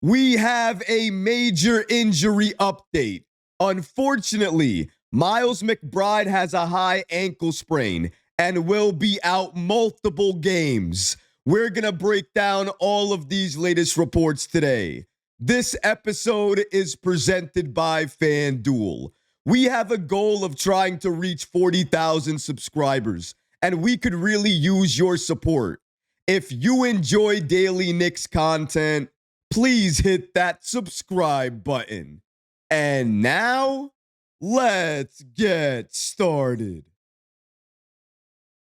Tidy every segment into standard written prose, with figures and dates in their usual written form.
We have a major injury update. Unfortunately, Miles McBride has a high ankle sprain and will be out multiple games. We're going to break down all of these latest reports today. This episode is presented by FanDuel. We have a goal of trying to reach 40,000 subscribers, and we could really use your support. If you enjoy daily Knicks content, please hit that subscribe button. And now, let's get started.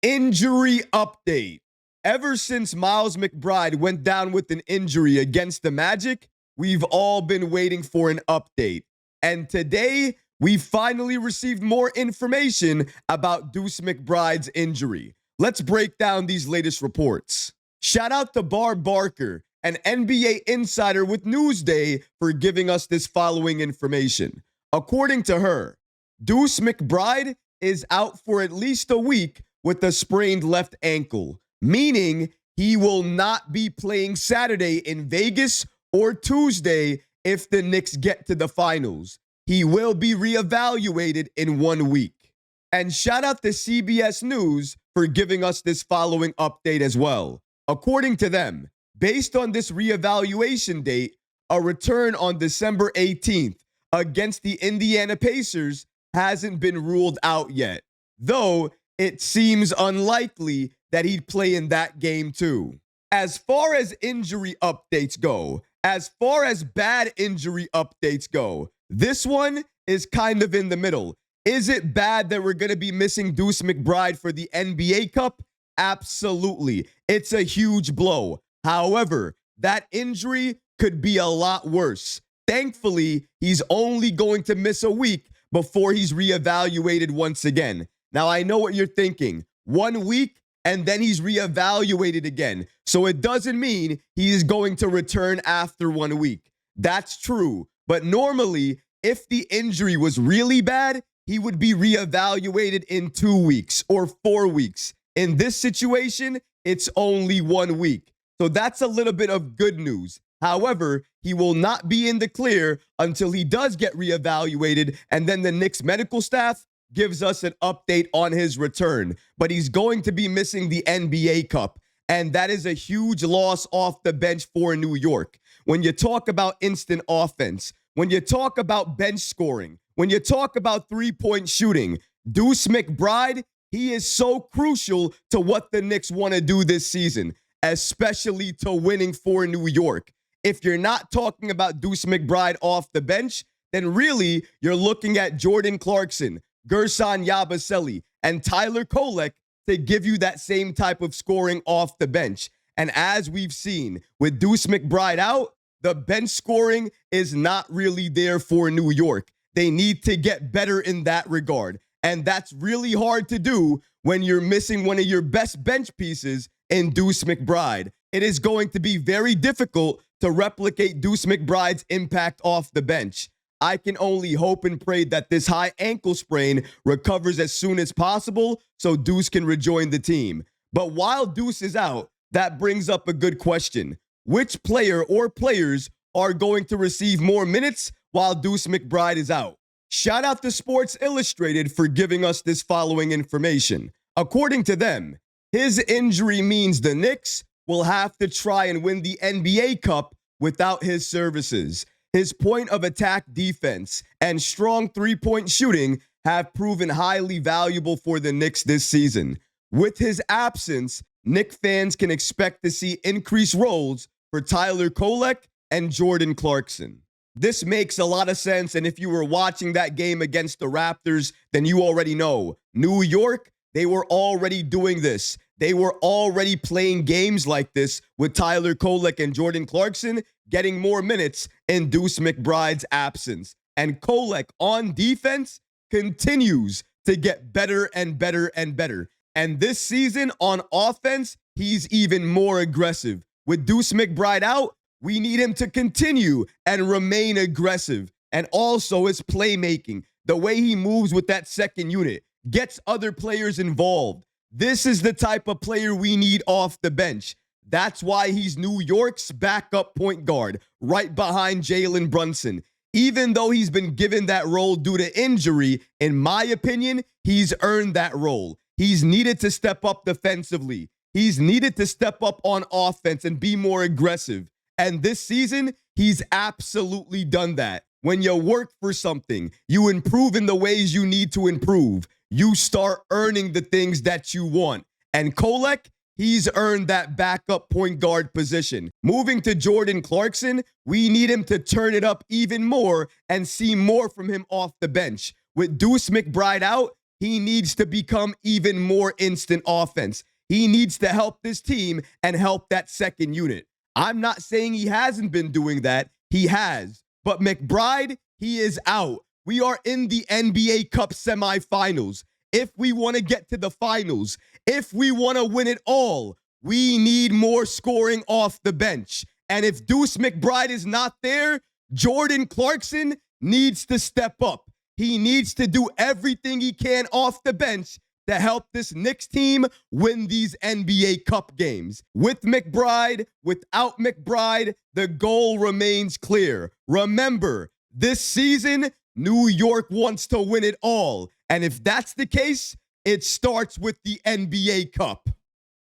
Injury update. Ever since Miles McBride went down with an injury against the Magic, we've all been waiting for an update. And today, we finally received more information about Deuce McBride's injury. Let's break down these latest reports. Shout out to Barb Barker, an NBA insider with Newsday, for giving us this following information. According to her, Deuce McBride is out for at least a week with a sprained left ankle, meaning he will not be playing Saturday in Vegas or Tuesday if the Knicks get to the finals. He will be reevaluated in 1 week. And shout out to CBS News for giving us this following update as well. According to them, based on this reevaluation date, a return on December 18th against the Indiana Pacers hasn't been ruled out yet, though it seems unlikely that he'd play in that game too. As far as injury updates go, as far as bad injury updates go, this one is kind of in the middle. Is it bad that we're going to be missing Deuce McBride for the NBA Cup? Absolutely. It's a huge blow. However, that injury could be a lot worse. Thankfully, he's only going to miss a week before he's reevaluated once again. Now, I know what you're thinking. 1 week and then he's reevaluated again. So it doesn't mean he's going to return after 1 week. That's true. But normally, if the injury was really bad, he would be reevaluated in 2 weeks or 4 weeks. In this situation, it's only 1 week. So that's a little bit of good news. However, he will not be in the clear until he does get reevaluated, and then the Knicks medical staff gives us an update on his return. But he's going to be missing the NBA Cup, and that is a huge loss off the bench for New York. When you talk about instant offense, when you talk about bench scoring, when you talk about three-point shooting, Deuce McBride, he is so crucial to what the Knicks want to do this season, especially to winning for New York. If you're not talking about Deuce McBride off the bench, then really you're looking at Jordan Clarkson, Gerson Yabusele, and Tyler Kolek to give you that same type of scoring off the bench. And as we've seen, with Deuce McBride out, the bench scoring is not really there for New York. They need to get better in that regard. And that's really hard to do when you're missing one of your best bench pieces in Deuce McBride. It is going to be very difficult to replicate Deuce McBride's impact off the bench. I can only hope and pray that this high ankle sprain recovers as soon as possible so Deuce can rejoin the team. But while Deuce is out, that brings up a good question. Which player or players are going to receive more minutes while Deuce McBride is out? Shout out to Sports Illustrated for giving us this following information. According to them, his injury means the Knicks will have to try and win the NBA Cup without his services. His point of attack defense and strong three-point shooting have proven highly valuable for the Knicks this season. With his absence, Knicks fans can expect to see increased roles for Tyler Kolek and Jordan Clarkson. This makes a lot of sense, and if you were watching that game against the Raptors, then you already know. New York, they were already doing this. They were already playing games like this with Tyler Kolek and Jordan Clarkson getting more minutes in Deuce McBride's absence. And Kolek on defense continues to get better and better and better. And this season on offense, he's even more aggressive. With Deuce McBride out, we need him to continue and remain aggressive. And also his playmaking, the way he moves with that second unit, gets other players involved. This is the type of player we need off the bench. That's why he's New York's backup point guard, right behind Jalen Brunson. Even though he's been given that role due to injury, in my opinion, he's earned that role. He's needed to step up defensively. He's needed to step up on offense and be more aggressive. And this season, he's absolutely done that. When you work for something, you improve in the ways you need to improve. You start earning the things that you want. And Kolek, he's earned that backup point guard position. Moving to Jordan Clarkson, we need him to turn it up even more and see more from him off the bench. With Deuce McBride out, he needs to become even more instant offense. He needs to help this team and help that second unit. I'm not saying he hasn't been doing that. He has. But McBride, he is out. We are in the NBA Cup semifinals. If we want to get to the finals, if we want to win it all, we need more scoring off the bench. And if Deuce McBride is not there, Jordan Clarkson needs to step up. He needs to do everything he can off the bench to help this Knicks team win these NBA Cup games. With McBride, without McBride, the goal remains clear. Remember, this season, New York wants to win it all. And if that's the case, it starts with the NBA Cup.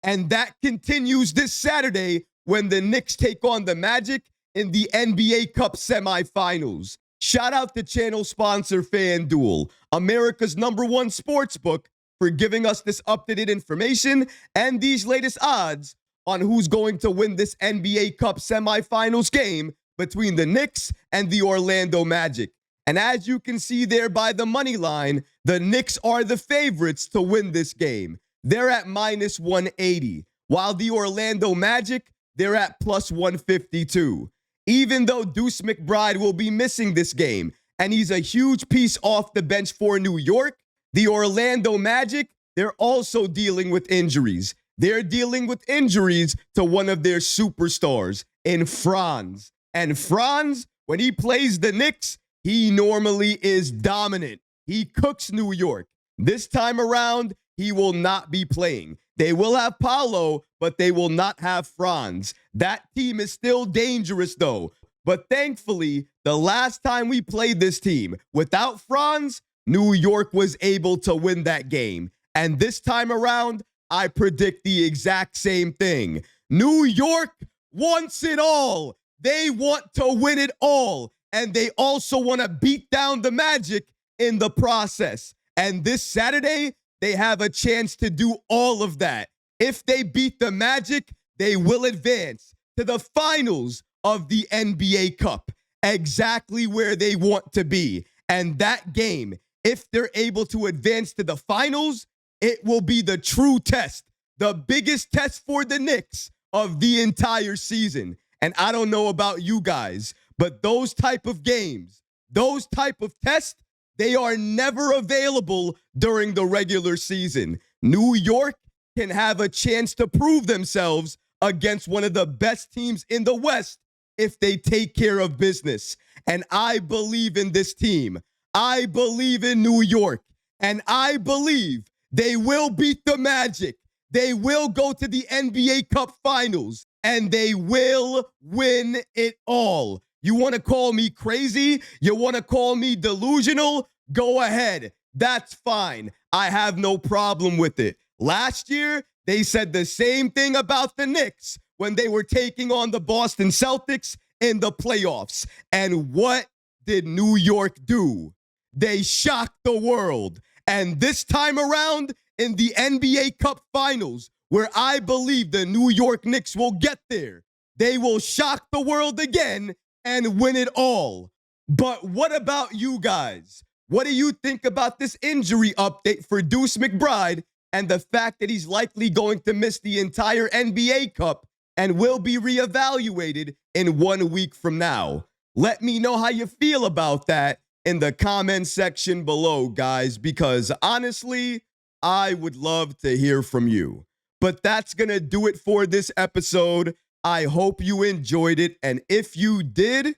And that continues this Saturday when the Knicks take on the Magic in the NBA Cup semifinals. Shout out to channel sponsor FanDuel, America's #1 sportsbook, for giving us this up-to-date information and these latest odds on who's going to win this NBA Cup semifinals game between the Knicks and the Orlando Magic. And as you can see there by the money line, the Knicks are the favorites to win this game. They're at -180, while the Orlando Magic, they're at +152. Even though Deuce McBride will be missing this game, and he's a huge piece off the bench for New York, the Orlando Magic, they're also dealing with injuries. They're dealing with injuries to one of their superstars in Franz. And Franz, when he plays the Knicks, he normally is dominant. He cooks New York. This time around, he will not be playing. They will have Paolo, but they will not have Franz. That team is still dangerous, though. But thankfully, the last time we played this team without Franz, New York was able to win that game. And this time around, I predict the exact same thing. New York wants it all. They want to win it all. And they also want to beat down the Magic in the process. And this Saturday, they have a chance to do all of that. If they beat the Magic, they will advance to the finals of the NBA Cup, exactly where they want to be. And that game, if they're able to advance to the finals, it will be the true test, the biggest test for the Knicks of the entire season. And I don't know about you guys, but those type of games, those type of tests, they are never available during the regular season. New York can have a chance to prove themselves against one of the best teams in the West if they take care of business. And I believe in this team. I believe in New York. And I believe they will beat the Magic. They will go to the NBA Cup Finals. And they will win it all. You want to call me crazy? You want to call me delusional? Go ahead. That's fine. I have no problem with it. Last year, they said the same thing about the Knicks when they were taking on the Boston Celtics in the playoffs. And what did New York do? They shocked the world. And this time around in the NBA Cup Finals, where I believe the New York Knicks will get there, they will shock the world again and win it all. But what about you guys? What do you think about this injury update for Deuce McBride and the fact that he's likely going to miss the entire NBA Cup and will be reevaluated in 1 week from now? Let me know how you feel about that in the comment section below, guys, because honestly, I would love to hear from you. But that's going to do it for this episode. I hope you enjoyed it. And if you did,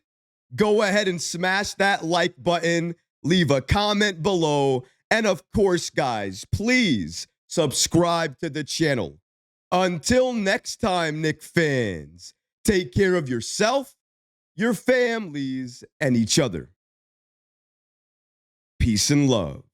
go ahead and smash that like button, leave a comment below. And of course, guys, please subscribe to the channel. Until next time, Knick fans, take care of yourself, your families, and each other. Peace and love.